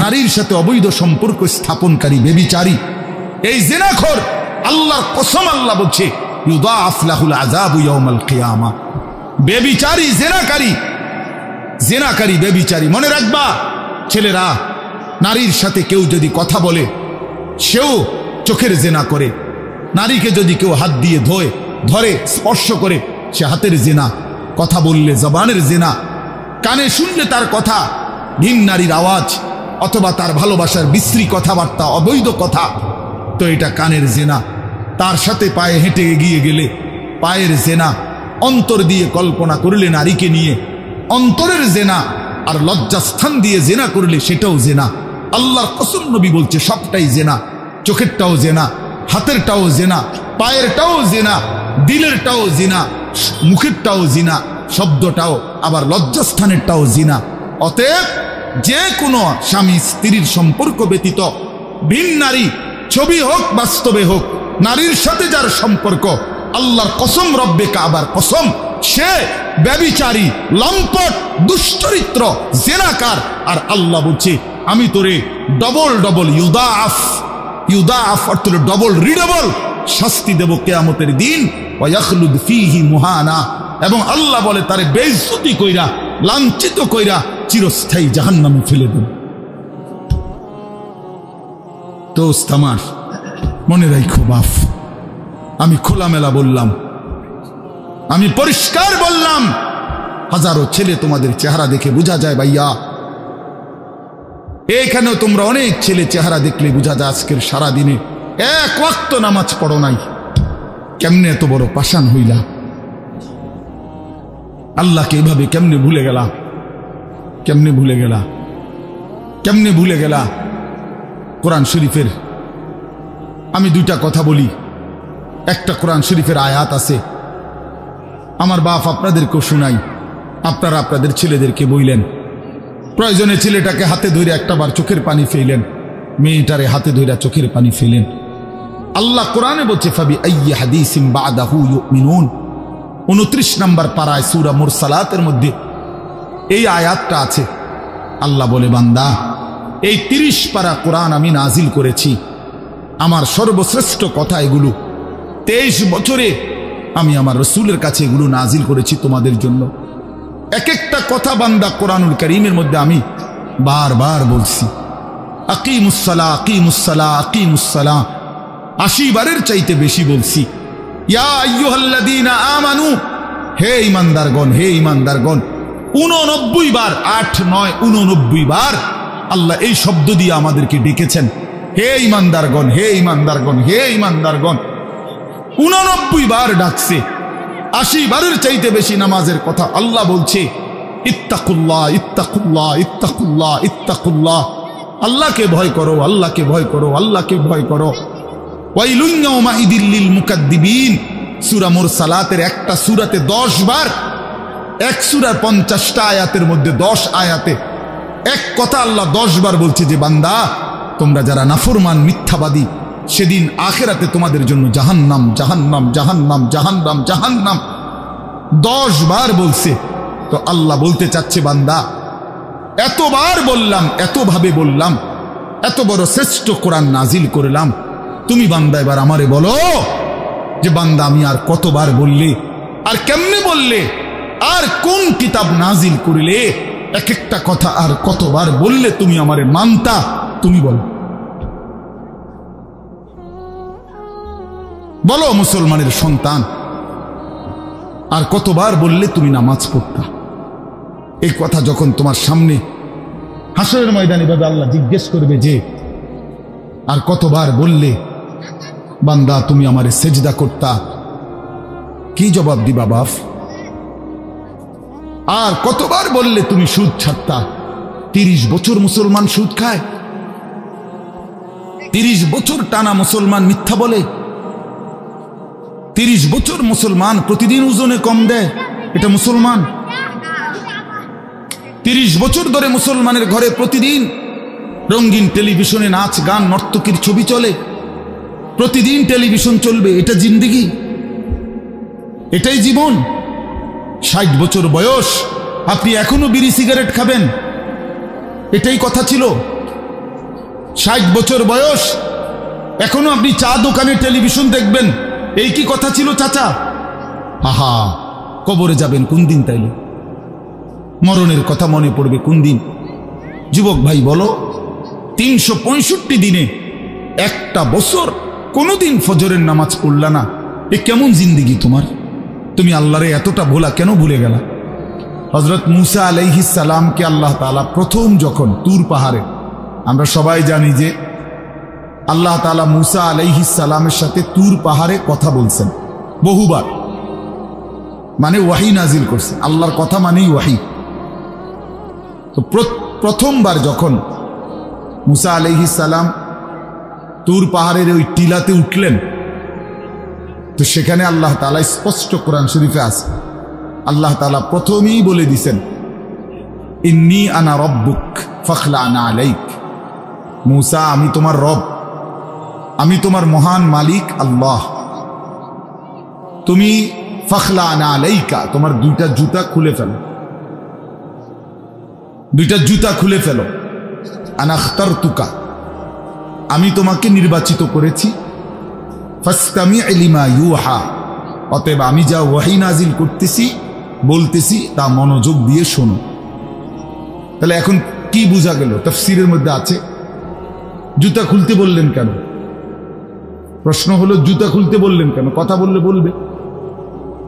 নারীর সাথে অবৈধ সম্পর্ক স্থাপনকারী বেবিচারী, এই জিনাখোর, আল্লাহর কসম আল্লাহ বলছে ইউদাআফ লাহুল আযাবু ইয়াউমাল কিয়ামা। বেবিচারী, জিনাকারী বেবিচারী। মনে রাখবা ছেলেরা, নারীর সাথে কেউ যদি কথা বলে সেও চোখের জিনা করে। নারীকে যদি কেউ হাত দিয়ে ধরে স্পর্শ করে সে হাতের জিনা, কথা বললে জবানের জিনা, কানে শুনলে তার কথা ভিন নারীর আওয়াজ অথবা তার ভালোবাসার বিশ্রী কথাবার্তা, অবৈধ কথা, তো এটা কানের জিনা। তার সাথে পায়ে হেঁটে এগিয়ে গেলে পায়ের জেনা, অন্তর দিয়ে কল্পনা করলে নারীকে নিয়ে অন্তরের জেনা, আর লজ্জাস্থান দিয়ে জেনা করলে সেটাও জেনা। আল্লাহর কসম নবী বলছে সবটাই জেনা। চোখেরটাও জেনা, হাতেরটাও জেনা, পায়েরটাও জেনা, দিলেরটাও জিনা, মুখেরটাও জিনা, শব্দটাও, আবার লজ্জাস্থানেরটাও জিনা। অতএব যে কোনো স্বামী স্ত্রীর সম্পর্ক ব্যতীত ভিন নারী, ছবি হোক বাস্তবে হোক, নারীর সাথে যার সম্পর্ক, আল্লাহর কসম, রব্বে কাবার কসম, সে ব্যভিচারী, লম্পট, দুশ্চরিত্র, জেনাকার। আর আল্লাহ বলছে আমি তোরে ডবল ডবল ইউদাআফ অর্থ ডবল রিডবল শাস্তি দেব কিয়ামতের দিন। ওয়া ইয়াখলুদ ফীহি মুহানা, এবং আল্লাহ বলে তারে বেইজ্জতি কইরা, লাঞ্ছিত কইরা চিরস্থায়ী জাহান্নামে ফেলে দেব। দোস্ত আমার, মনে রাখো বাপ, আমি খোলামেলা বললাম, আমি পরিষ্কার বললাম। হাজারো ছেলে তোমাদের চেহারা দেখে বোঝা যায় ভাইয়া, এইখানেও তোমরা অনেক ছেলে চেহারা দেখলে বোঝা যায় আজকের সারাদিনে এক ওয়াক্ত নামাজ পড়ো নাই। কেমনে এত বড় পাষাণ হইলা? আল্লাহকে এভাবে কেমনে ভুলে গেলা? কেমনে ভুলে গেলা? কোরআন শরীফের আমি দুইটা কথা বলি। একটা কোরআন শরীফের আয়াত আছে, আমার বাপ আপনাদেরকেও শুনাই, আপনারা আপনাদের ছেলেদেরকে বইলেন। প্রয়োজনে ছেলেটাকে হাতে ধরে একটাবার চোখের পানি ফেলেন, মেয়েটারে হাতে ধরে চোখের পানি ফেলেন। আল্লাহ কোরআনে বলছে ফাবি আইয়ি হাদিসিম বাদাহু ইউমিনুন, 29 নম্বর পারায় সূরা মুরসালাতের মধ্যে এই আয়াতটা আছে। আল্লাহ বলে বান্দা, এই 30 পারা কোরআন আমি নাজিল করেছি, আমার সর্বশ্রেষ্ঠ কথা এগুলো। 23 বছরে আমি আমার রসুলের কাছে এগুলো নাজিল করেছি তোমাদের জন্য। এক একটা কথা বান্দা কোরআনুল কারীমের মধ্যে আমি বারবার বলছি, আকিমুসসালাহ আকিমুসসালাহ আকিমুসসালাহ, 80 বারের চাইতে বেশি বলছি। ইয়া আইয়ুহাল্লাযীনা আমানু, হে ঈমানদারগণ, হে ঈমানদারগণ, 89 বার, 8, 9, 89 বার আল্লাহ এই শব্দ দিয়ে আমাদেরকে ডেকেছেন। হে ঈমানদারগণ, হে ঈমানদারগণ, হে ঈমানদারগণ, 89 বার ডাকছে। 80 বারের চাইতে বেশি নামাজের কথা আল্লাহ বলছে। ইত্তাকুল্লাহ ইত্তাকুল্লাহ ইত্তাকুল্লাহ ইত্তাকুল্লাহ, আল্লাহকে ভয় করো, আল্লাহকে ভয় করো, আল্লাহকে ভয় করো। ওয়াইলুন ইয়াউমাইদিল লিল মুকাদ্দিবিন, সূরা মুরসালাতের একটা সূরাতে 10 বার, এক সূরার 50টা আয়াতের মধ্যে 10 আয়াতে এক কথা আল্লাহ 10 বার বলছে যে বান্দা তোমরা যারা নাফরমান, মিথ্যাবাদী, সেদিন আখিরাতে তোমাদের জন্য জাহান্নাম, জাহান্নাম, জাহান্নাম, জাহান্নাম, জাহান্নাম 10 বার বলছে। তো আল্লাহ বলতে চাচ্ছে বান্দা, এতবার বললাম, এতভাবে বললাম, এত বড় শ্রেষ্ঠ কোরআন নাজিল করলাম, তুমি বান্দা এবার আমারে বলো যে বান্দা আমি আর কতবার বললে, আর কেমনে বললে, আর কোন কিতাব নাজিল করিলে, এক একটা কথা আর কতবার বললে তুমি আমারে মানতা, তুমি বলো। বলো মুসলমানের সন্তান, আর কতবার বললে তুমি নামাজ পড়তা? এই কথা যখন তোমার সামনে হাসরের ময়দানে ভাবে আল্লাহ জিজ্ঞেস করবে যে আর কতবার বললে বান্দা তুমি আমারে সেজদা করতা, কি জবাব দিবা বাপ? আর কতবার বললে তুমি সুদ ছাড়তা? 30 বছর মুসলমান সুদ খায়, 30 বছর টানা মুসলমান মিথ্যা বলে, 30 বছর মুসলমান প্রতিদিন ওজনে কম দেয়, এটা মুসলমান? 30 বছর ধরে মুসলমানের ঘরে প্রতিদিন রঙিন টেলিভিশনে নাচ গান নর্তকীর ছবি চলে, প্রতিদিন টেলিভিশন চলবে, এটা জিন্দেগি? এটাই জীবন? 60 বছর বয়স আপনি এখনো বিড়ি সিগারেট খাবেন, এটাই কথা ছিল? 60 বছর বয়স, এখনো আপনি চা দোকানে টেলিভিশন দেখবেন, এই কি কথা ছিল চাচা? আহা, কবরে যাবেন কোন দিন? তাইলে মরণের কথা মনে পড়বে কোন দিন? যুবক ভাই বলো, 365 দিনে একটা বছর কোনোদিন ফজরের নামাজ পড়লা না, এ কেমন জিন্দিগি তোমার? তুমি আল্লাহরে এতটা ভোলা কেন ভুলে গেলা? হযরত মূসা আলাইহিস সালামকে আল্লাহ তাআলা প্রথম যখন তুর পাহাড়ে, আমরা সবাই জানি যে আল্লাহ তাআলা মূসা আলাইহিস সালামের সাথে তুর পাহাড়ে কথা বলছেন বহুবার, মানে ওয়াহি নাজিল করছেন। আল্লাহর কথা মানেই ওয়াহি। তো প্রথমবার যখন মূসা আলাইহিস সালাম তুর পাহাড়ের ওই টিলাতে উঠলেন, তো সেখানে আল্লাহ তাআলা স্পষ্ট কোরআন শরীফে আছে, আল্লাহ তাআলা প্রথমেই বলে দিছেন, ইন্নী আনা রব্বুক ফাখলা'না আলাইক। মূসা, আমি তোমার রব, আমি তোমার মহান মালিক আল্লাহ, তুমি ফাখলা'না আলাইকা, তোমার দুইটা জুতা খুলে ফেলো, দুইটা জুতা খুলে ফেলো। আনা আখতারতুকা, আমি তোমাকে নির্বাচিত করেছি। ফাসতামি' লিমা ইউহা, অতএব আমি যা ওয়াহি নাজিল করতেছি বলতেছি তা মনোযোগ দিয়ে শোনো। তাহলে এখন কি বোঝা গেল? তাফসীরের মধ্যে আছে জুতা খুলতে বললেন কেন? প্রশ্ন হলো জুতা খুলতে বললেন কেন? কথা বললে বলবে।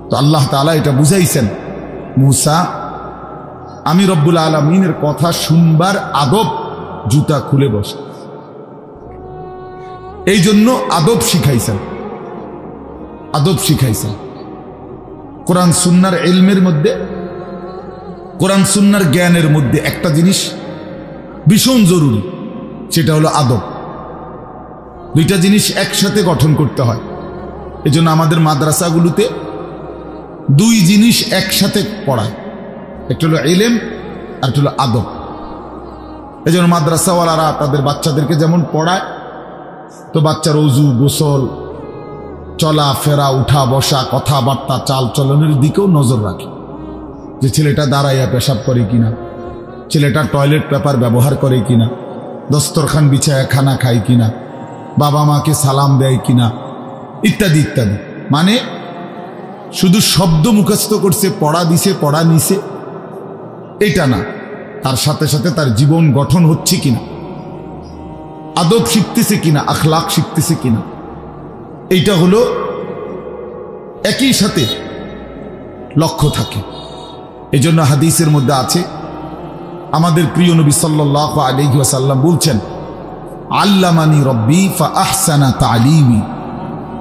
তো আল্লাহ তাআলা এটা বুঝাইছেন, মূসা, আমি রব্বুল আলামিনের কথা শুনবার আদব জুতা খুলে বসে, এই জন্য আদব শিখাইছেন, আদব শিখাইছেন। কোরআন সুন্নাহর ইলমের মধ্যে, কোরআন সুন্নাহর জ্ঞানের মধ্যে একটা জিনিস ভীষণ জরুরি, সেটা হলো আদব। দুইটা জিনিস একসাথে গঠন করতে হয়। এজন্য আমাদের মাদ্রাসাগুলোতে দুই জিনিস একসাথে পড়ায়, একটা হলো ইলম আর একটা হলো আদব। এজন্য মাদ্রাসাওয়ালারা তাদের বাচ্চাদেরকে যেমন পড়ায়, তো বাচ্চার ওযু, গোসল, চলা ফেরা, উঠা বসা, কথাবার্তা, চাল চলনের দিকেও নজর রাখে, যে ছেলেটা দাঁড়াইয়া পেশাব করে কিনা, ছেলেটা টয়লেট পেপার ব্যবহার করে কিনা, দস্তরখান বিছায়া খানা খায় কিনা, বাবা মাকে সালাম দেয় কিনা, ইত্যাদি ইত্যাদি। মানে শুধু শব্দ মুখস্থ করছে, পড়া দিছে, পড়া নিছে, এটা না, তার সাথে সাথে তার জীবন গঠন হচ্ছে কিনা, আদব শিখতেছে কিনা, আখলাক শিখতেছে কিনা, এইটা হলো একই সাথে লক্ষ্য থাকে। এই জন্য হাদিসের মধ্যে আছে, আমাদের প্রিয় নবী সাল্লাল্লাহু আলাইহি ওয়াসাল্লাম বলছেন, আল্লামানি রব্বি ফাআহসানা তা'লিমি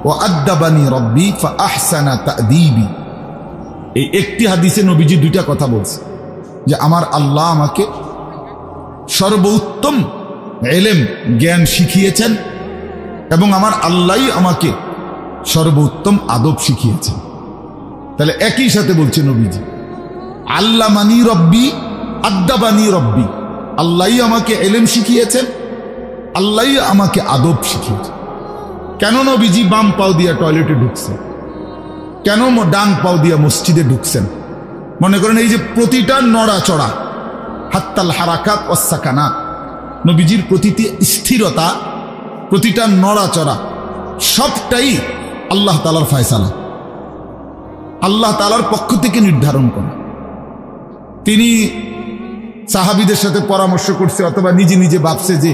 ওয়া আদ্দাবানি রব্বি ফাআহসানা তা'দীবি। এই একটি হাদিসে নবীজি দুইটা কথা বলছে, যে আমার আল্লাহ আমাকে সর্বোত্তম ইলম জ্ঞান শিখিয়েছেন এবং আমার আল্লাহই আমাকে সর্বোত্তম আদব শিখিয়েছেন। তাহলে একই সাথে বলছে নবীজি, আল্লামানি রব্বি আদ্দাবানি রব্বি, আল্লাহই আমাকে ইলম শিখিয়েছেন, আল্লাহই আমাকে আদব শিখিয়েছেন। কেন নবীজি বাম পাও দিয়া টয়লেটে ঢুকছেন? কেন ডান পাও দিয়া মসজিদে ঢুকছেন? মনে করেন এই যে প্রতিটা নড়াচড়া, হাত্তাল হারাকাত ওয়াস সাকানাত, নবীজির প্রতিটি স্থিরতা, প্রতিটা নড়াচড়া, সবটাই আল্লাহ তাআলার ফয়সালা, আল্লাহ তাআলার পক্ষ থেকে নির্ধারণ করা। তিনি সাহাবীদের সাথে পরামর্শ করছে অথবা নিজে নিজে ভাবছে যে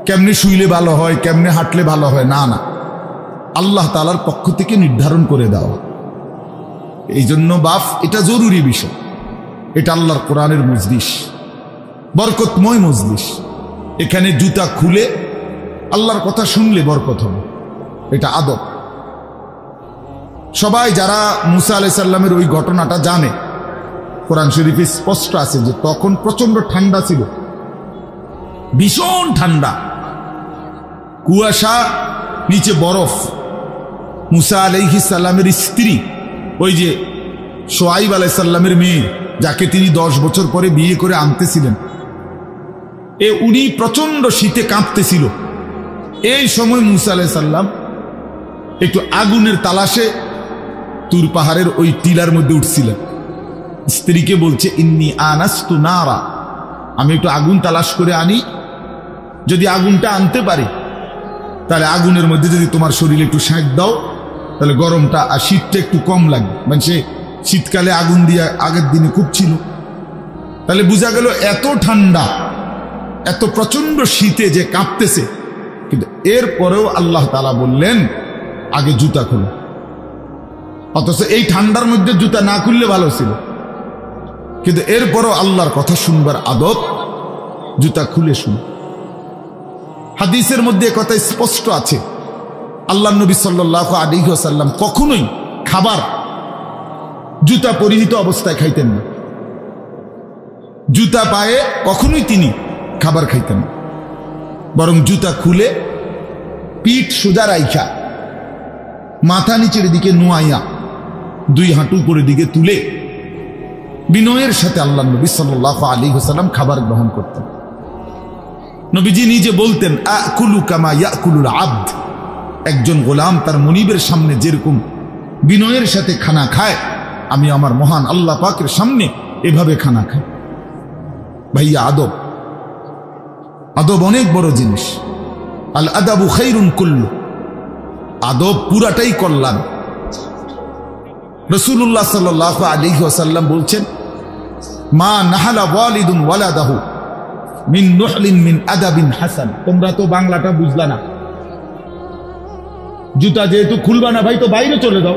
কেমনে শুইলে ভালো হয়, কেমনে হাঁটলে ভালো হয়, না না, আল্লাহ তাআলার পক্ষ থেকে নির্ধারণ করে দেওয়া। এই জন্য বাপ, এটা জরুরি বিষয়। এটা আল্লাহর কোরআনের মজলিস, বরকতময় মজলিস। এখানে জুতা খুলে আল্লাহর কথা শুনলে বরকত হবে, এটা আদব। সবাই যারা মূসা আলাইহিস সালামের ওই ঘটনাটা জানে, কোরআন শরীফে স্পষ্ট আছে যে তখন প্রচন্ড ঠান্ডা ছিল, ভীষণ ঠান্ডা, কুয়াশা, নিচে বরফ। মূসা আলাইহিস সালামের স্ত্রী, ওই যে শুআয়ব আলাইহিস সালামের মেয়ে, যাকে তিনি 10 বছর পরে বিয়ে করে আনতেছিলেন, উনি প্রচন্ড শীতে কাঁপতেছিল। এই সময় মূসা আলাইহিস সালাম একটু আগুনের তালাশে তুর পাহাড়ের ওই টিলার মধ্যে উঠছিলেন। স্ত্রীকে বলছে, ইন্নী আনাস্তু নারা, আমি একটু আগুন তালাশ করে আনি, যদি আগুনটা আনতে পারে, তাহলে আগুনের মধ্যে যদি তোমার শরীরে একটু সেঁক দাও, তাহলে গরমটা আর শীতটা একটু কম লাগবে। মানে সে শীতকালে আগুন দিয়ে আগের দিনে খুব ছিল, তাহলে বোঝা গেল এত ঠান্ডা, এত প্রচন্ড শীতে যে কাঁপতেছে। কিন্তু এরপরেও আল্লাহ তাআলা বললেন আগে জুতা খোলো। অথচ এই ঠান্ডার মধ্যে জুতা না খুললে ভালো ছিল, কিন্তু এরপরও আল্লাহর কথা শুনবার আদত, জুতা খুলে শুন। হাদিসের মধ্যে কথা স্পষ্ট আছে, আল্লাহ নবী সাল্লাল্লাহু আলাইহি ওয়াসাল্লাম কখনোই খাবার জুতা পরিহিত অবস্থায় খাইতেন না। জুতা পায়ে কখনোই তিনি খাবার খাইতেন না, বরং জুতা খুলে পিঠ সোজা রাইখা মাথা নিচের দিকে নোয়াইয়া দুই হাঁটু উপরের দিকে তুলে বিনয়ের সাথে আল্লাহ নবী সাল্লাল্লাহু আলাইহি ওয়াসাল্লাম খাবার গ্রহণ করতেন। নবীজি নিজে বলতেন, আকুলু কামা ইয়াকুলুল আবদ, একজন গোলাম তার মনিবের সামনে যেরকম বিনয়ের সাথে খানা খায়, আমি আমার মহান আল্লাহ পাকের সামনে এভাবে খানা খাই। ভাইয়া, আদব, আদব অনেক বড় জিনিস। আল আদাবু খাইরুন কুল্লু, আদব পুরাটাই কল্যাণ। রাসূলুল্লাহ সাল্লাল্লাহু আলাইহি ওয়াসাল্লাম বলছেন, মা নাহালা ওয়ালিদুন ওয়ালাদাহু মিন নুহলিন মিন আদাবিন হাসান। তোমরা তো বাংলাটা বুঝলা না, জুতা যেহেতু খুলবা না ভাই, তো বাইরে চলে যাও।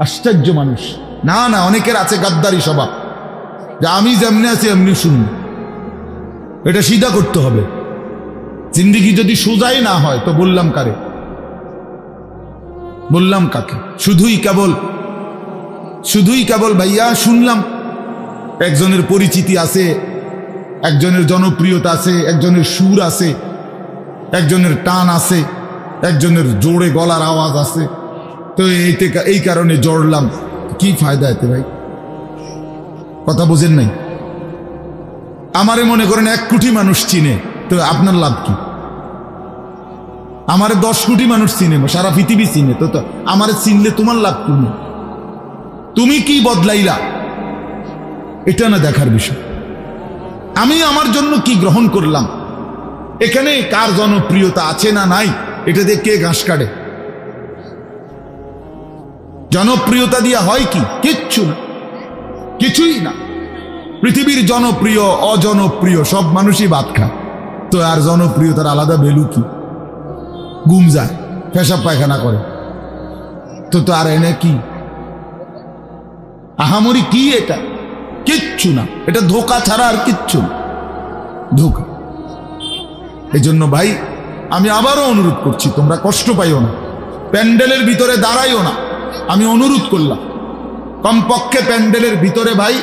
আশ্চর্য মানুষ। না না, অনেকের আছে গাদ্দারি স্বভাব, যে আমি যেমনি আছি এমনি শুনবো। এটা সিধা করতে হবে। জিন্দিগি যদি সোজাই না হয় তো বললাম কারে, বললাম কাকে? শুধুই কেবল ভাইয়া শুনলাম একজনের পরিচিতি আছে, একজনের জনপ্রিয়তা আছে, একজনের সুর আছে, একজনের টান আছে, একজনের জোরে গলার আওয়াজ আছে, তো এই কারণে জড়লাম। কি ফায়দা এতে ভাই? কথা বোঝেন নাই? আমারে মনে করেন 1 কোটি মানুষ চিনে, তো আপনার লাভ কি? আমারে 10 কোটি মানুষ চিনে, সারা পৃথিবী চিনে, তো আমারে চিনলে তোমার লাভ কি? তুমি কি বদলাইলা এটা না দেখার বিষয়। আমি আমার জন্য কি গ্রহণ করলাম, এখানে কার জনপ্রিয়তা আছে না নাই, এটা দিয়ে কে ঘাস কাটে? জনপ্রিয়তা দিয়া হয় কি? কিচ্ছু না, কিছুই না। পৃথিবীর জনপ্রিয় অজনপ্রিয় সব মানুষই ভাত খায়, তো আর জনপ্রিয়তার আলাদা ভ্যালু কি? ঘুম যায়, পেশাব পায়খানা করে, তো আর এনে কি আহামরি কি? এটা কিচ্ছু না, এটা ধোঁকা ছাড়া আর কিচ্ছু না, ধোঁকা। এই জন্য ভাই আমি আবারও অনুরোধ করছি, তোমরা কষ্ট পাইও না, প্যান্ডেলের ভিতরে দাঁড়াইও না। আমি অনুরোধ করলাম, কমপক্ষে প্যান্ডেলের ভিতরে ভাই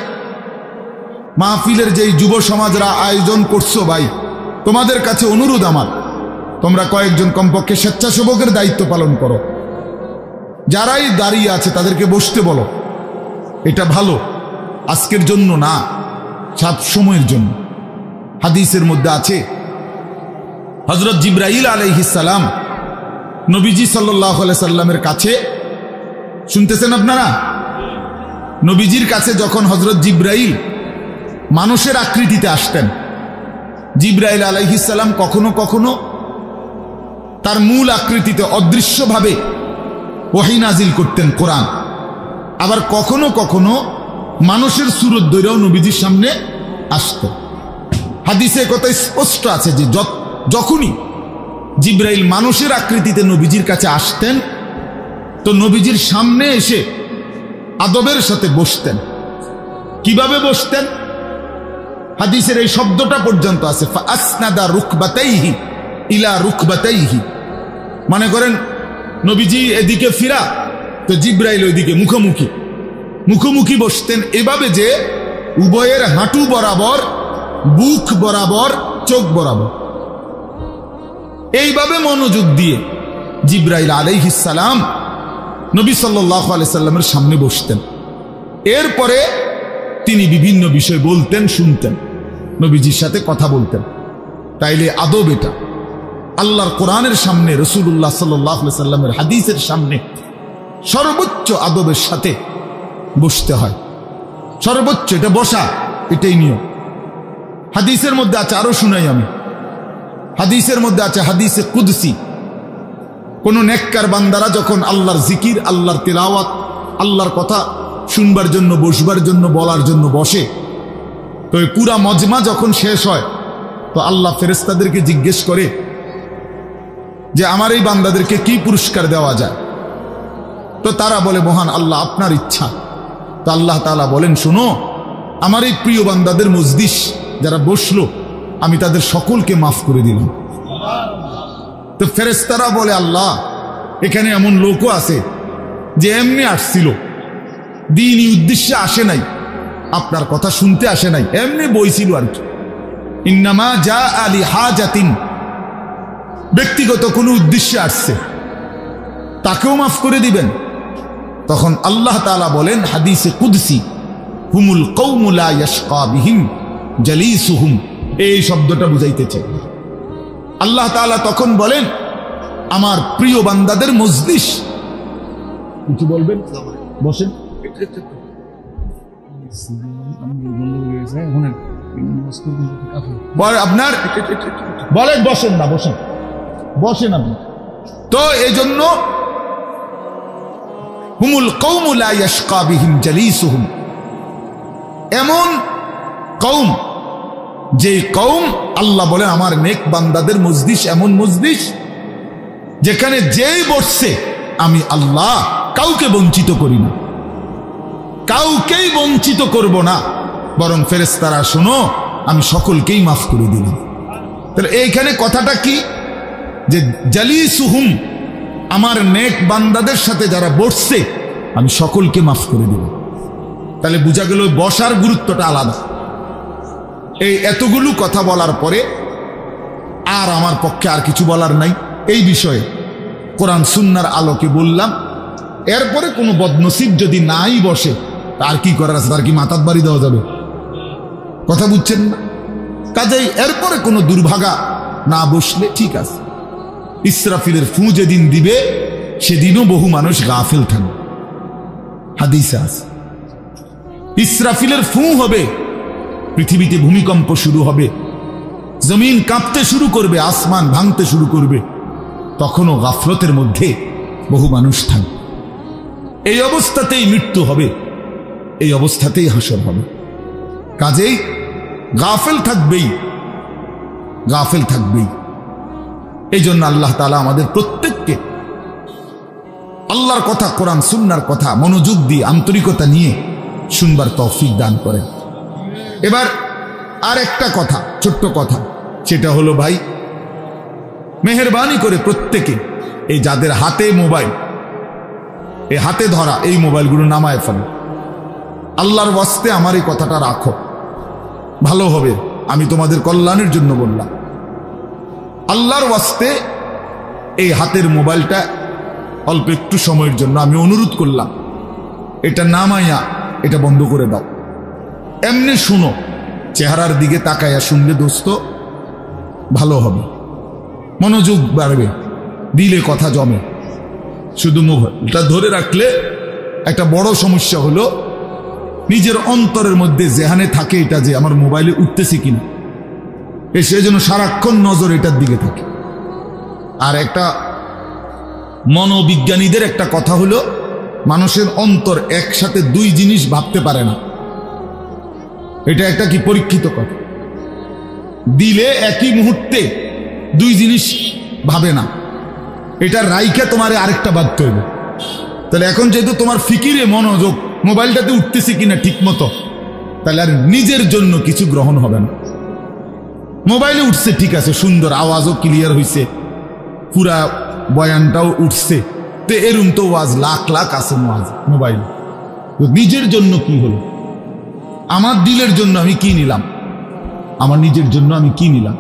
মাহফিলের যেই যুব সমাজরা আয়োজন করছো ভাই, তোমাদের কাছে অনুরোধ আমার, তোমরা কয়েকজন কমপক্ষে স্বেচ্ছাসেবকের দায়িত্ব পালন করো। যারাই দাঁড়িয়ে আছে তাদেরকে বসতে বলো। এটা ভালো, আজকের জন্য না, সব সময়ের জন্য। হাদিসের মধ্যে আছে, হযরত জিবরাইল আলাইহিস সালাম নবীজি সাল্লাল্লাহু আলাইহি সাল্লামের কাছে, শুনতেছেন আপনারা? নবীজির কাছে যখন হযরত জিবরাইল মানুষের আকৃতিতে আসতেন, জিবরাইল আলাইহিস সালাম কখনো কখনো তার মূল আকৃতিতে অদৃশ্যভাবে ওহী নাজিল করতেন, কোরআন। আবার কখনো কখনো মানুষের সুরত ধরেও নবীজির সামনে আসতেন। হাদিসে কথা স্পষ্ট আছে যে যখনই জিবরাইল মানুষের আকৃতিতে নবীজির কাছে আসতেন, তো নবীজির সামনে এসে আদবের সাথে বসতেন। কিভাবে বসতেন? হাদিসের এই শব্দটা পর্যন্ত আছে, ফাসনাদা রুকবাতাইহি ইলা রুকবাতাইহি। মনে করেন নবীজি এদিকে ফিরা, তো জিবরাইল ওইদিকে মুখোমুখি বসতেন, এভাবে যে উভয়ের হাঁটু বরাবর, বুক বরাবর, চোখ বরাবর, এইভাবে মনোযোগ দিয়ে জিবরাইল আলাইহিস সালাম নবী সাল্লাল্লাহু আলাইহি সাল্লামের সামনে বসতেন। এরপরে তিনি বিভিন্ন বিষয় বলতেন, শুনতেন, নবীজির সাথে কথা বলতেন। তাইলে আদব এটা। আল্লাহর কোরআনের সামনে, রাসূলুল্লাহ সাল্লাল্লাহু আলাইহি সাল্লামের হাদিসের সামনে সর্বোচ্চ আদবের সাথে বসতে হয়। সর্বোচ্চ এটা বসা, এটাই নিয়ম। হাদিসের মধ্যে আছে, আরো শুনাই আমি, হাদিসের মধ্যে আছে, হাদিসে কুদসি, কোন নেককার বান্দারা যখন আল্লাহর জিকির, আল্লাহর তিলাওয়াত, আল্লাহর কথা শুনবার জন্য, বসবার জন্য, বলার জন্য বসে, তো এই পুরা মজমা যখন শেষ হয় তো আল্লাহ ফেরেশতাদেরকে জিজ্ঞেস করে যে আমার এই বান্দাদেরকে কি পুরস্কার দেওয়া যায়। তো তারা বলে মহান আল্লাহ আপনার ইচ্ছা। তো আল্লাহ তাআলা বলেন শোনো, আমার এই প্রিয় বান্দাদের মজলিস যারা বসলো আমি তাদের সকলকে মাফ করে দিলাম। তো ফেরেশতারা বলে আল্লাহ এখানে এমন লোকও আছে যে এমনি আসছিল, দ্বীনি উদ্দেশ্যে আসে নাই, আপনার কথা শুনতে আসে নাই, এমনি বইছিল আর কি, ইন্নামা জা আলি হাজাতিন, ব্যক্তিগত কোনো উদ্দেশ্যে আসছে, তাকেও মাফ করে দিবেন। তখন আল্লাহ তাআলা বলেন হাদিসে কুদসি, হুমুল কওমু লা ইয়াশকা বিহিম জালিসুহুম, এই শব্দটা বুঝাইতে চাই। আল্লাহ তাআলা তখন বলেন আমার প্রিয় বান্দাদের মজলিস, কিছু বলবেন? বসেন। আপনার বলেন, বসেন না, বসেন, বসেন আপনি। তো এই জন্য হুমুল কওমু লা ইয়াশকা বিহিম জালিসুহুম, এমন কওম, যে কওম আল্লাহ বলে আমার নেক বান্দাদের মজলিস এমন মজলিস যেখানে যেই বসছে আমি আল্লাহ কাউকে বঞ্চিত করি না, কাউকেই বঞ্চিত করব না, বরং ফেরেশতারা শোনো আমি সকলকেই মাফ করে দিলাম। তাহলে এইখানে কথাটা কি, যে জালিসুহুম, আমার নেক বান্দাদের সাথে যারা বসছে আমি সকলকে মাফ করে দিলাম। তাহলে বোঝা গেল বসার গুরুত্বটা আলাদা। এই এতগুলো কথা বলার পরে আর আমার পক্ষে আর কিছু বলার নাই এই বিষয়ে। কোরআন সুন্নাহর আলোকে বললাম, এরপরে কোনো বদনসিব যদি নাই বসে তার কি করার আছে, তার কি মাথার বাড়ি দেওয়া যাবে? কথা বুঝছেন না? কাজেই এরপরে কোনো দুর্ভাগা না বসলে ঠিক আছে। ইসরাফিলের ফু যেদিন দিবে সেদিনও বহু মানুষ গাফেল থাকবে, হাদিসে আছে। ইসরাফিলের ফু হবে, পৃথিবীতে ভূমিকম্প শুরু হবে, জমিন কাঁপতে শুরু করবে, আসমান ভাঙতে শুরু করবে, তখনও গাফলতের মধ্যে বহু মানুষ থাকবে। এই অবস্থাতেই মৃত্যু হবে, এই অবস্থাতেই হাসর হবে। কাজেই গাফেল থাকবেই, গাফেল থাকবেই। এই জন্য আল্লাহ তাআলা আমাদের প্রত্যেককে আল্লাহর কথা, কোরআন সুন্নাহর কথা মনোযোগ দিয়ে আন্তরিকতা নিয়ে শুনবার তৌফিক দান করেন। এবার আর একটা কথা, ছোট্ট কথা, সেটা হলো ভাই মেহেরবানি করে প্রত্যেকে এই যাদের হাতে মোবাইল, এই হাতে ধরা এই মোবাইলগুলো নামায় ফেলো। আল্লাহর ওয়াস্তে আমার এই কথাটা রাখো, ভালো হবে, আমি তোমাদের কল্যাণের জন্য বললাম। আল্লাহর ওয়াস্তে এই হাতের মোবাইলটা অল্প একটু সময়ের জন্য আমি অনুরোধ করলাম, এটা নামাইয়া এটা বন্ধ করে দাও। এমনি শুনো, চেহারার দিকে তাকাইয়া শুনলে দোস্ত ভালো হবে, মনোযোগ বাড়বে, দিলে কথা জমে। শুধু মোবাইলটা ধরে রাখলে একটা বড় সমস্যা হলো নিজের অন্তরের মধ্যে জেহানে থাকে এটা যে আমার মোবাইলে উঠতেছে কিনা, সেজন্য সারাক্ষণ নজর এটার দিকে থাকে। আর একটা মনোবিজ্ঞানীদের একটা কথা হলো মানুষের অন্তর একসাথে দুই জিনিস ভাবতে পারে না। এটা একটা কি পরীক্ষিত কথা, দিলে একই মুহূর্তে দুই জিনিস ভাবে না, এটা রাইখা তোমারে আরেকটা ভাবতে হবে। তাহলে এখন যেহেতু তোমার ফিকিরে মনোযোগ মোবাইলটাতে উঠতেছে কিনা ঠিক মতো, তাহলে আর নিজের জন্য কিছু গ্রহণ হবে না। মোবাইলে উঠছে ঠিক আছে, সুন্দর, আওয়াজও ক্লিয়ার হয়েছে, পুরা বয়ানটাও উঠছে, তো এরম তো ওয়াজ লাখ লাখ আছে মোবাইল। নিজের জন্য কি হলো? আমার দিলের জন্য আমি কি নিলাম, আমার নিজের জন্য আমি কি নিলাম?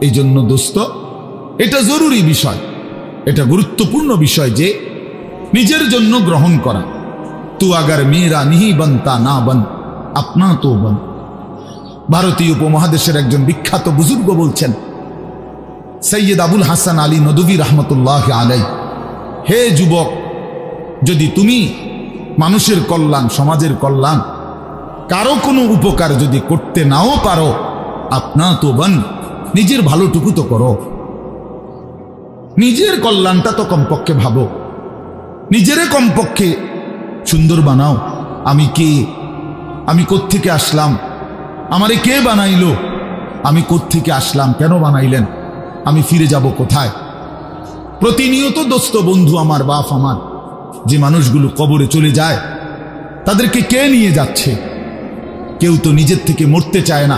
এই জন্য দোস্ত এটা জরুরি বিষয়, এটা গুরুত্বপূর্ণ বিষয় যে নিজের জন্য গ্রহণ করা। তু আগার মেরা নিহি বনতা না বন, আপনা তো বন। ভারতীয় উপমহাদেশের একজন বিখ্যাত বুজুর্গ বলছেন, সৈয়দ আবুল হাসান আলী নদভী রহমতুল্লাহ আলাই, হে যুবক, যদি তুমি মানুষের কল্যাণ, সমাজের কল্যাণ কারো কোনো উপকার যদি করতে নাও পারো, আপনা তো বন, নিজের ভালোটুকু তো করো, নিজের কল্যাণটা তো কমপক্ষে ভাবো, নিজেরে কমপক্ষে সুন্দর বানাও। আমি কে, আমি কোত্থেকে আসলাম, আমারে কে বানাইলো, আমি কোত্থেকে আসলাম, কেন বানাইলেন, আমি ফিরে যাব কোথায়। প্রতিনিয়ত দোস্ত বন্ধু আমার, বাপ আমার, যে মানুষগুলো কবরে চলে যায় তাদেরকে কে নিয়ে যাচ্ছে? কেউ তো নিজের থেকে মরতে চায় না,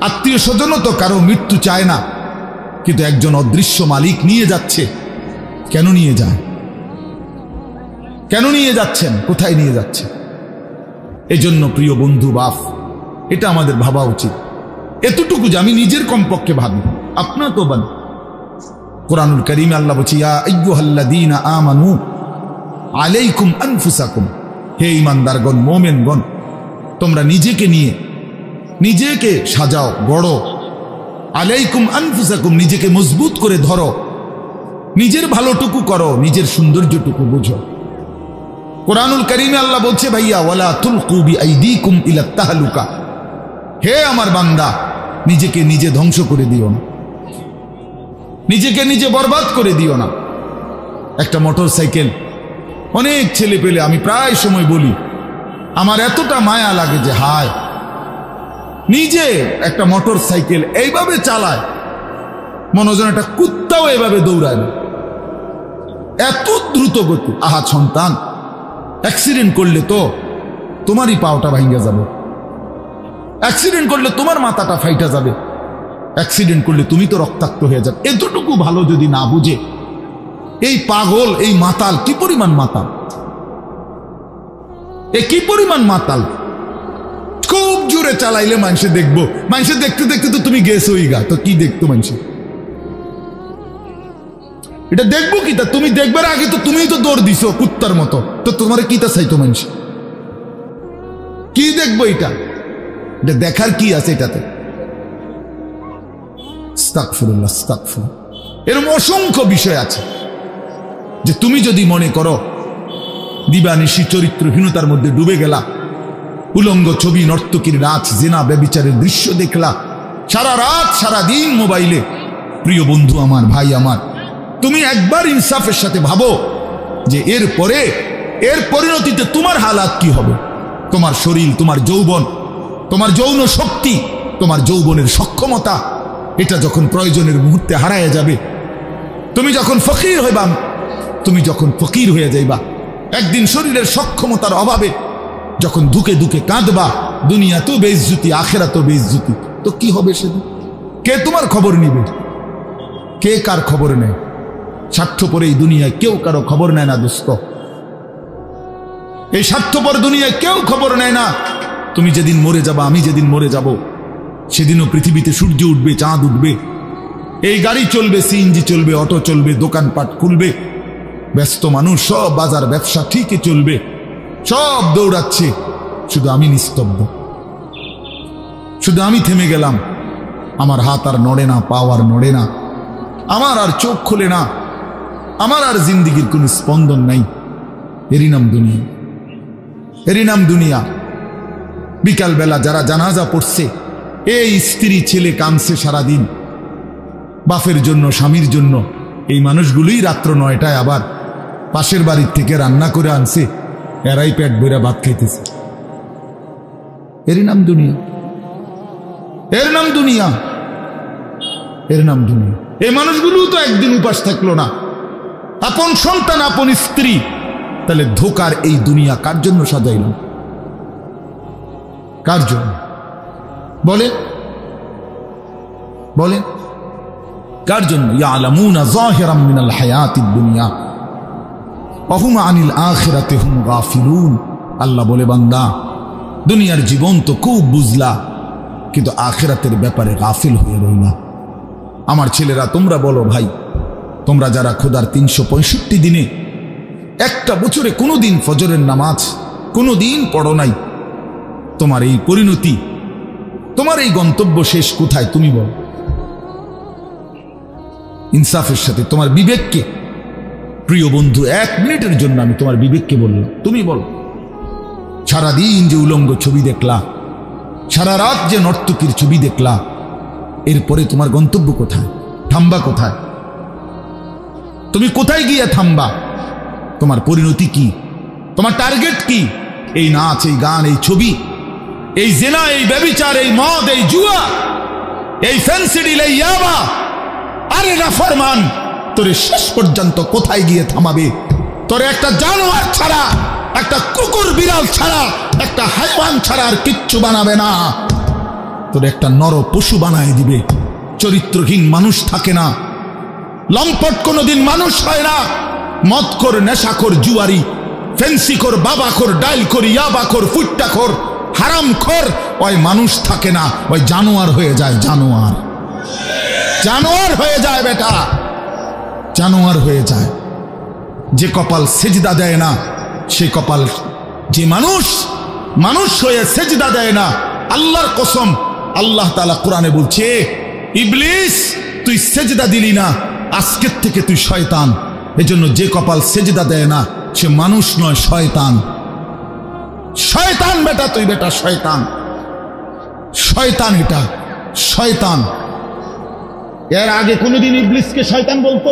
আত্মীয় স্বজনও তো কারো মৃত্যু চায় না, কিন্তু একজন অদৃশ্য মালিক নিয়ে যাচ্ছে। কেন নিয়ে যায়? কেন নিয়ে যাচ্ছেন? কোথায় নিয়ে যাচ্ছে? এই জন্য প্রিয় বন্ধু বাপ, এটা আমাদের ভাবা উচিত। এতটুকু যে আমি নিজের কমপক্ষে ভাবি, আপনা তো বান। কোরআনুল কারীমে আল্লাহ বলছে, ইয়া আইয়ুহাল্লাযীনা আমানু আলাইকুম আনফুসাকুম, হে ঈমানদারগণ, মুমিনগণ, তোমরা নিজেকে নিয়ে নিজেকে সাজাও, গড়ো। আলাইকুম আনফুসাকুম, নিজেকে মজবুত করে ধরো, নিজের ভালোটুকু করো, নিজের সৌন্দর্যটুকু বুঝো। কোরআনুল কারীমে আল্লাহ বলছে, ভাইয়া ওয়ালা তুলকু বিআইদিকুম ইলা তাহলুকা, হে আমার বান্দা, নিজেকে নিজে ধ্বংস করে দিও না, নিজেকে নিজে বরবাদ করে দিও না। একটা মোটর সাইকেল, অনেক ছেলে পেলে, আমি প্রায় সময় বলি, আমার এতটা মায়া লাগে যে হায়, নিজে একটা মোটর সাইকেল এইভাবে চালায়, মনে হয় একটা কুত্তাও এভাবে দৌড়ায় না, এত দ্রুত গতি। আহা সন্তান, অ্যাক্সিডেন্ট করলে তো তোমারই পাওটা ভাঙ্গা যাবে, অ্যাক্সিডেন্ট করলে তোমার মাথাটা ফাইটা যাবে, অ্যাক্সিডেন্ট করলে তুমি তো রক্তাক্ত হয়ে যাবে। এতটুকু ভালো যদি না বুঝে এই পাগল, এই মাতাল, কি পরিমাণ মাতাল, এ কি পরিমাণ মাতাল। খুব জোরে চালাইলে মানুষে দেখবো, মানুষে দেখতে দেখতে তো তুমি গেছো গা, তো কি দেখতো মানুষে? এটা দেখবো কি? তা তুমি দেখবার আগে তো তুমি তো দৌড় দিছো কুত্তার মতো, তো তোমার কি তা চাইতো মানুষ? কি দেখবো এটা? এটা দেখার কি আছে এটাতে? আস্তাগফিরুল্লাহ, আস্তাগফিরুল্লাহ। এরকম অসংখ্য বিষয় আছে যে তুমি যদি মনে করো দিবানিশি চরিত্রহীনতার মধ্যে ডুবে গেলা, উলঙ্গ ছবি, নর্তকীর নাচ, জিনা, ব্যভিচারের দৃশ্য দেখলা সারা রাত সারা দিন মোবাইলে, প্রিয় বন্ধু আমার, ভাই আমার, তুমি একবার ইনসাফের সাথে ভাবো যে এরপরে এর পরিণতিতে তোমার হালাত কি হবে। তোমার শরীর, তোমার যৌবন, তোমার যৌন শক্তি, তোমার যৌবনের সক্ষমতা, এটা যখন প্রয়োজনের মুহূর্তে হারায় যাবে, তুমি যখন ফকির হইবা, তুমি যখন ফকির হয়ে যাইবা, একদিন শরীরের সক্ষমতার অভাবে যখন ধুকে ধুকে কাঁদবা, দুনিয়া তো বেইজ্জতি, আখেরা তো বেইজ্জতি, তো কি হবে সেদিন? কে তোমার খবর নিবে? কে কার খবর নেয়? স্বার্থপর এই দুনিয়ায় কেউ কারো খবর নেয় না দোস্ত, এই স্বার্থপর দুনিয়ায় কেউ খবর নেয় না। তুমি যেদিন মরে যাবা, আমি যেদিন মরে যাব, সেদিনও পৃথিবীতে সূর্য উঠবে, চাঁদ উঠবে, এই গাড়ি চলবে, সিএনজি চলবে, অটো চলবে, দোকানপাট খুলবে, ব্যস্ত মানুষ সব বাজার ব্যবসা ঠিকই চলবে, সব দৌড়াচ্ছে, শুধু আমি নিস্তব্ধ, শুধু আমি থেমে গেলাম। আমার হাত আর নড়ে না, পাও আর নড়ে না, আমার আর চোখ খোলে না, আমার আর জিন্দিগির কোন স্পন্দন নাই। এরই নাম দুনিয়া, এরই নাম দুনিয়া। বিকালবেলা যারা জানাজা পড়ছে, এই স্ত্রী ছেলে কাঁদছে সারাদিন বাপের জন্য, স্বামীর জন্য, এই মানুষগুলোই রাত্র 9টায় আবার পাশের বাড়ির থেকে রান্না করে আনছে, এরাই পেট ভরে ভাত খাইতেছে। এরই নাম দুনিয়া, এর নাম দুনিয়া, এর নাম দুনিয়া। এই মানুষগুলো তো একদিন উপাস থাকলো না, আপন সন্তান, আপন স্ত্রী, তাহলে ধোকার এই দুনিয়া কার জন্য সাজাইল? কার জন্য বলে? বলে কার জন্য? ইয়ালামুনা যাহিরাম মিনাল হায়াতিদ দুনিয়া ওয়া হুম আনিল আখিরাতি হুম গাফিলুন। আল্লাহ বলে, বান্দা, দুনিয়ার জীবন তো খুব বুঝলা, কিন্তু আখিরাতের ব্যাপারে গাফিল হয়ে রইলা। আমার ছেলেরা, তোমরা বলো ভাই, তোমরা যারা খোদার 365 দিনে একটা বছরে কোনোদিন ফজরের নামাজ কোনোদিন পড়ো নাই, তোমার এই পরিণতি, তোমার এই গন্তব্য শেষ কোথায়? তুমি বলো ইনসাফের সাথে। তোমার বিবেককে, প্রিয় বন্ধু, 1 মিনিটের জন্য আমি তোমার বিবেককে বললাম, তুমি বলো সারাদিন যে উলঙ্গ ছবি দেখলা, সারা রাত যে নর্তকীর ছবি দেখলা, এরপরে তোমার গন্তব্য কোথায়? থামবা কোথায়? তুমি কোথায় গিয়ে থামবা? তোমার পরিণতি কি? তোমার টার্গেট কি? এই নাচ, এই গান, এই ছবি, এই জেনা, এই ব্যভিচার, এই মদ, এই জুয়া, এই ফেন্সিডিল, এই ইয়াবা? আরে নাফরমান, তোরে শেষ পর্যন্ত কোথায় গিয়ে থামাবে? তোরে একটা জানোয়ার ছাড়া, একটা কুকুর বিড়াল ছাড়া, একটা হাইওয়ান ছাড়া আর কিচ্ছু বানাবে না। তোরে একটা নর পশু বানায় দিবে। চরিত্রহীন মানুষ থাকে না, লম্পট কোনোদিন মানুষ হয় না। মদখোর, নেশাখোর, জুয়ারি, ফেন্সিখোর, বাবাখোর, ডাইলখোর, ইয়াবাখোর, ফুট্টাখোর, হারামখোর, ওই মানুষ থাকে না, ওই জানোয়ার হয়ে যায়। জানোয়ার, জানোয়ার হয়ে যায় বেটা, জানোয়ার হয়ে যায়। যে কপাল সেজদা দেয় না, সে কপাল, যে মানুষ মানুষ হয়ে সেজদা দেয় না, আল্লাহর কসম, আল্লাহ তাআলা কোরআনে বলছে, ইবলিস তুই সেজদা দিলি না, আজকের থেকে তুই শয়তান। এজন্য যে কপাল সেজদা দেয় না, সে মানুষ নয়, শয়তান। শয়তান বেটা, তুই বেটা শয়তান, শয়তান, এটা শয়তান। এর আগে কোনদিন ইবলিসকে শয়তান বলতো?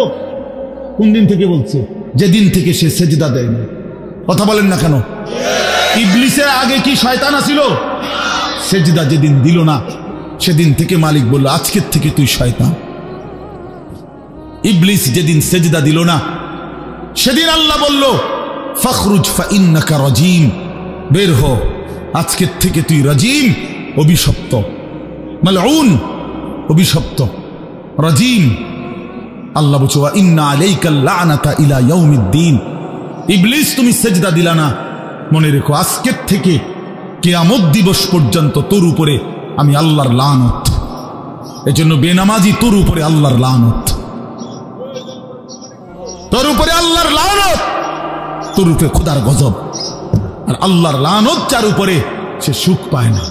কোন দিন থেকে বলছে? যেদিন থেকে সে সেজদা দেয় না। কথা বলেন না কেন? ইবলিসের আগে কি শয়তান আছিল? সেজদা যেদিন দিল না, সেদিন থেকে মালিক বলল, আজকের থেকে তুই শয়তান। ইবলিস যেদিন সেজদা দিল না, সেদিন আল্লাহ বলল, ফখরুজ ফাইন্নাকা রাজিম, বের হ, আজকের থেকে তুই রাজিম, অভিশপ্ত, মালউন, অভিশপ্ত, রাজিম। আল্লাহ বলছে, ওয়া ইন্না আলাইকাল লানাতা ইলা ইয়াউমিদ্দিন। ইবলিস তুমি সেজদা দিলা না, মনে রেখো আজকের থেকে কিয়ামত দিবস পর্যন্ত তোর উপরে আমি আল্লাহর লানত। এজন্য বেনামাজি তোর উপরে আল্লাহর লানত, তোর উপরে আল্লাহর লানত, তোর উপরে খোদার গজব। আর আল্লাহর লানত যার উপরে, সে সুখ পায় না।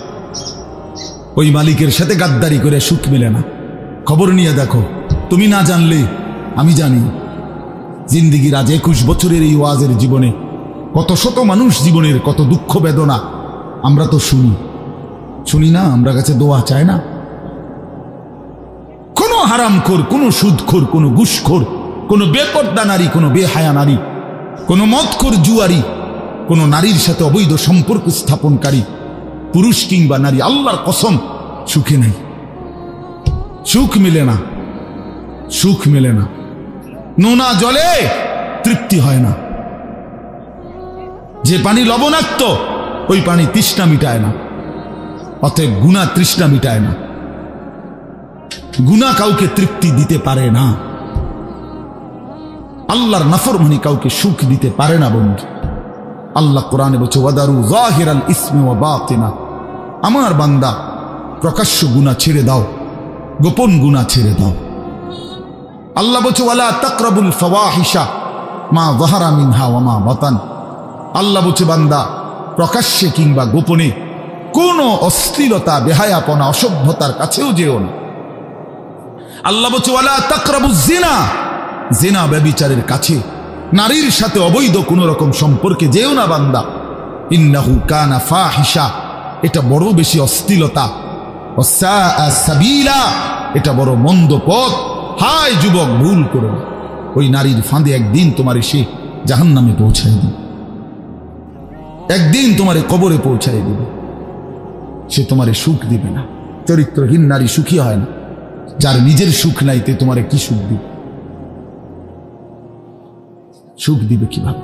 ওই মালিকের সাথে গাদ্দারি করে সুখ মিলে না। খবর নিয়ে দেখো, তুমি না জানলে আমি জানি। জিন্দিগির আজ 21 বছরের এই ওয়াজের জীবনে কত শত মানুষ জীবনের কত দুঃখ বেদনা আমরা তো শুনি না? আমরা কাছে দোয়া চায় না? কোনো হারামখোর, কোনো সুদখোর, কোনো ঘুষখোর, কোনো বেপর্দা নারী, কোনো বেহায়া নারী, কোনো মদখোর জুয়ারি, কোনো নারীর সাথে অবৈধ সম্পর্ক স্থাপনকারী পুরুষ কিংবা নারী, আল্লাহর কসম সুখে নেই। সুখ মিলে না, সুখ মিলে না। নোনা জলে তৃপ্তি হয় না। যে পানি লবণাক্ত, ওই পানি তৃষ্ণা মিটায় না। অতএব গুনাহ তৃষ্ণা মিটায় না। গুনাহ কাউকে তৃপ্তি দিতে পারে না। আল্লাহর নাফরমানি কাউকে সুখ দিতে পারে না বন্ধু। আল্লাহ কোরআনে বলছে, ওয়াদারু যাহিরাল ইসমি ওয়া বাতিনা। আমার বান্দা, প্রকাশ্য গুনাহ ছেড়ে দাও, গোপন গুনাহ ছেড়ে দাও। আল্লাহ বলছে, ওয়ালা তাকরাবুল ফাওয়াহিশা মা যাহারা মিনহা ওয়া মা বাতান। আল্লাহ বলছে, বান্দা প্রকাশ্যে কিংবা গোপনে কোনো অশ্লীলতা, বেহায়াপনা, অসভ্যতার কাছেও যেও না। আল্লাহ বলছে, ওয়ালা তাকরাবুজ জিনা। জিনা, ব্যভিচারের কাছে, নারীর সাথে অবৈধ কোন রকম সম্পর্কে যেও না বান্দা। ইন্নাহু কানা ফাহিশা, এটা বড় বেশি অশ্লীলতা। ওয়াসাআ সাবিলা, এটা বড় মন্দ পথ। হায় যুবক, ভুল করো না। ওই নারীর ফাঁদে একদিন তোমার সে জাহান্নামে পৌঁছায় দিবে, একদিন তোমারে কবরে পৌঁছায় দিবে। সে তোমারে সুখ দিবে না। চরিত্রহীন নারী সুখী হয় না। যার নিজের সুখ নাই, তে তোমারে কি সুখ দিবে? সুখ দিবে কিভাবে?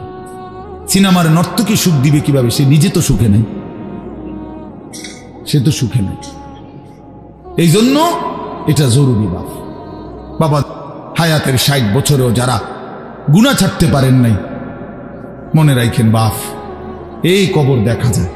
সিনেমার নর্তকী সুখ দিবে কিভাবে? সে নিজে তো সুখে নেই, সে তো সুখে নেই। এই জন্য এটা জরুরি। বাবা, হায়াতের 60 বছরেও যারা গুনাহ ছাড়তে পারেন নাই, মনে রাখেন বাপ, এই কবর দেখা যায়।